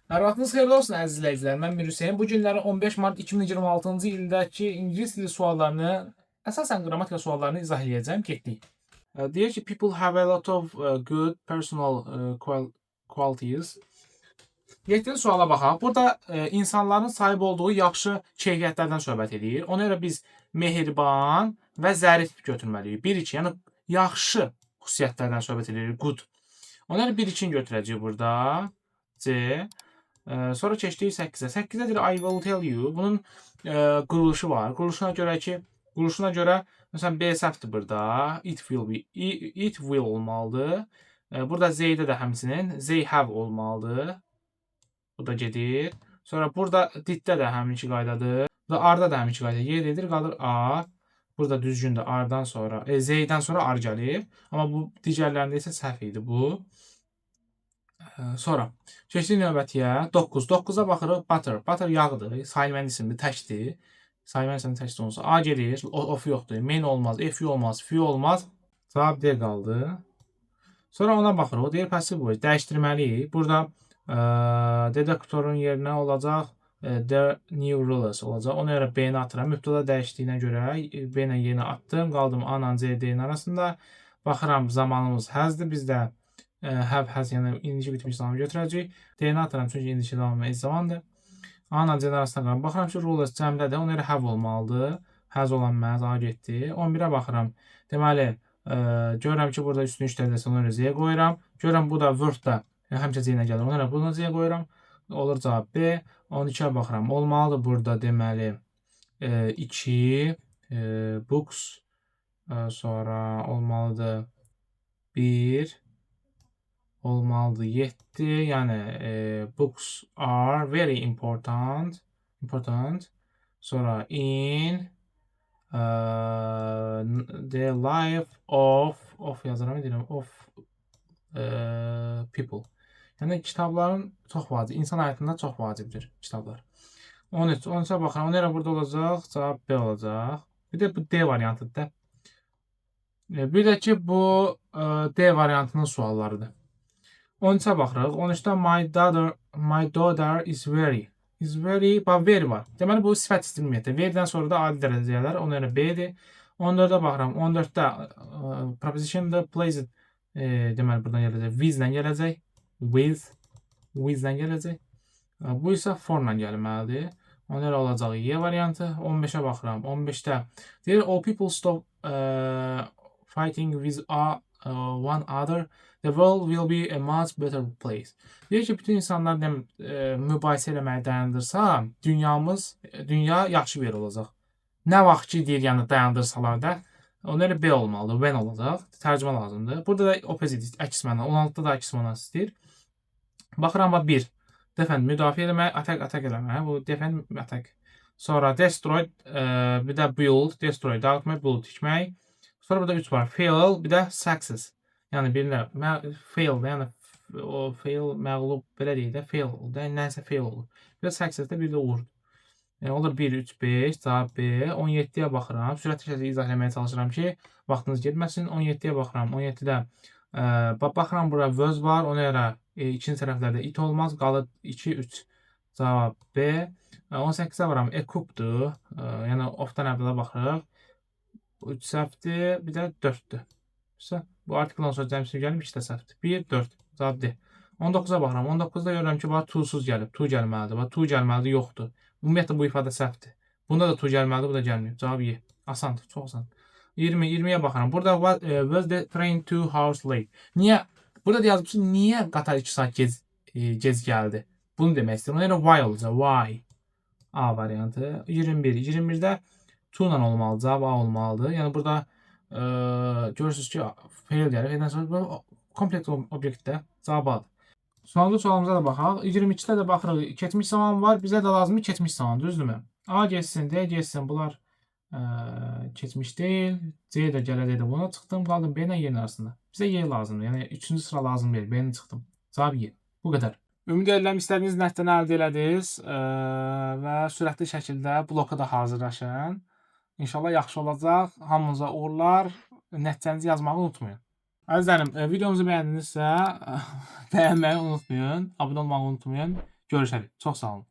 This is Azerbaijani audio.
Hər vaxtınız xeyirli olsun əziz izləyicilər. Mən Mir Hüseyn. Bu günləri 15 mart 2026-cı ildəki ingilis dili suallarını, əsasən qrammatika suallarını izah edəcəm. Getdik. Deyir ki, people have a lot of good personal qualities. 7-ci suala baxaq. Burada insanların sahib olduğu yaxşı keyfiyyətlərdən söhbət edir. Ona görə biz mehriban və zərif götürməliyik. 1-2, yəni yaxşı xüsusiyyətlərdən söhbət edir. Good. Ona görə 1-2-ni götürəcəyik burada. C. Sonra keçdik 8-ə. 8-də deyir I will tell you. Bunun quruluşu var. Quruluşuna görə məsələn B səhvdir burada. It will olmalıdır. Burada Z-də də həmçinin they have olmalıdır. Bu da gedir. Sonra burada did-də də həminki qaydadır. Və R-da da həminki qayda yer edir. Qalır R. Burada düzgündür. R-dan sonra, Z-dən sonra R gəlir. Amma bu digərlərində isə səhv idi bu. Sonra keçdik növbətiyə. 9. 9-a baxırıq. Butter. Butter yağdır. Sayılmayan isimdir, təkdir. Sayılmayan isimdir, təkdir olsa. A gelir. Of yoxdur. Main olmaz. F olmaz. F olmaz. Cavab D qaldı. Sonra ona baxırıq. O deyir passive voice. Dəyişdirməliyik. Burada dedektorun yerinə olacaq the new rulers olacaq. Ona görə B-ni atıram. Mübtəda dəyişdiyinə görə B ilə yerinə atdım. Qaldım A ilə C, D-nin arasında. Baxıram zamanımız həzdir. Bizdə have has, yəni indiki bitmiş zamanı götürəcəyik. D-ni atıram çünki indiki zamanı zamandır. A ilə C-nin arasında qalıram. Baxıram ki, rulers cəmdədir. Ona görə have olmalıdır. Has olan məhz A getdi. 11-ə baxıram. Deməli, görürəm ki, burada üstünü işlədəsə ona görə Z qoyuram. Görürəm bu da word-da həmişə C ilə gəlir. Ona görə bunu C qoyuram. Olur cavab B. 12-ə baxıram. Olmalıdır burada deməli 2 books, sonra olmalıdır 1, olmalıdır 7. Yəni books are very important. Sonra in the life of yazıram, deyirəm, of people. Yəni kitabların çox vacib, insan həyatında çox vacibdir kitablar. 13. 13-ə baxıram. Ona görə burada olacaq, cavab B olacaq. Bir də bu D variantıdır da. Bir də ki, bu D variantının suallarıdır. 13-ə baxırıq. 13-də my daughter is very. Bax, very var. Deməli, bu sifət ismi ümumiyyətlə. Verydən sonra da adi dərəcələr. Ona görə B-dir. 14-ə baxıram. 14-də preposition'da placed deməli, buradan gələcək. With-lə gələcək. With-lə gələcək. Bu isə for-la gəlməlidir. Ona görə olacaq Y variantı. 15-ə baxıram. 15-də deyir, all people stop fighting with one other. The world will be a much better place. Deyir ki, bütün insanlar mübahisə eləməyi dayandırsa, dünya yaxşı bir yer olacaq. Nə vaxt ki, deyir, yəni dayandırsalar da, ona görə B olmalıdır, when olacaq. Tərcümə lazımdır. Burada da opposite, əks məna. 16-da da əks məna istəyir. Baxıram, bax 1. Defend, müdafiə eləmək, attack eləmək. Bu defend, attack. Sonra destroy, bir də build, destroy, dağıtmaq, build, tikmək. Sonra burada 3 var. Fail, bir də success. Yəni birinə fail, yəni o fail məğlub belə deyək də, fail oldu. Yəni nəsə fail olur. Bir də success-də bir də uğurdur. Yəni olur 1 3 5 cavab B. 17-yə baxıram. Sürətli şəkildə izah etməyə çalışıram ki, vaxtınız getməsin. 17-yə baxıram. 17-də baxıram bura was var. Ona görə ikinci tərəflərdə it olmaz. Qalır 2 3 cavab B. 18-ə varam. Cookdur. Yəni of-dan əvvələ baxırıq. 3 səhvdir, bir də 4-dür. Bu artikldan sonra cəmsi gəlib, 2 də səhvdir. 1, 4. Cavab D. 19-a baxıram. 19-da görürəm ki, bax, to-suz gəlib. To gəlməlidir. Bax, to gəlməlidir, yoxdur. Ümumiyyətlə, bu ifadə səhvdir. Bunda da to gəlməlidir, bu da gəlməyib. Cavab Y. Asandır, çox asan. 20-20-yə baxıram. Burada was the train 2 hours late. Niyə? Burada yazmışsın, niyə qatar 2 saat gec gəldi? Bunu demək istəyirəm. Ona görə why olacaq. Why? A variantı. 21. 21-də to ilə olmalı, cavab A olmalıdır. Yəni burada görürsünüz ki, fail gəlir. Faildən sonra kompleks obyektdə cavab A'dır. Sonraki sualımıza da baxaq. 22-də də baxırıq. Keçmiş zaman var. Bizə də lazımdır keçmiş zaman. Düzdürmü? A geçsin, D geçsin. Bunlar keçmiş deyil. C də gələcəkdə buna çıxdım. Qaldım B ilə Y arasında. Bizə Y lazımdır. Yəni 3-cü sıra lazım deyil. B-ni çıxdım. Cavab Y. Bu qədər. Ümid edirəm istədiyiniz nəticəni əldə elədiniz və sürətli şəkildə bloka da hazırlaşın. İnşallah yaxşı olacaq. Hamınıza uğurlar. Nəticənizi yazmağı unutmayın. Əzizlərim, videomuzu bəyəndinizsə bəyənməyi unutmayın. Abunə olmağı unutmayın. Görüşərik. Çox sağ olun.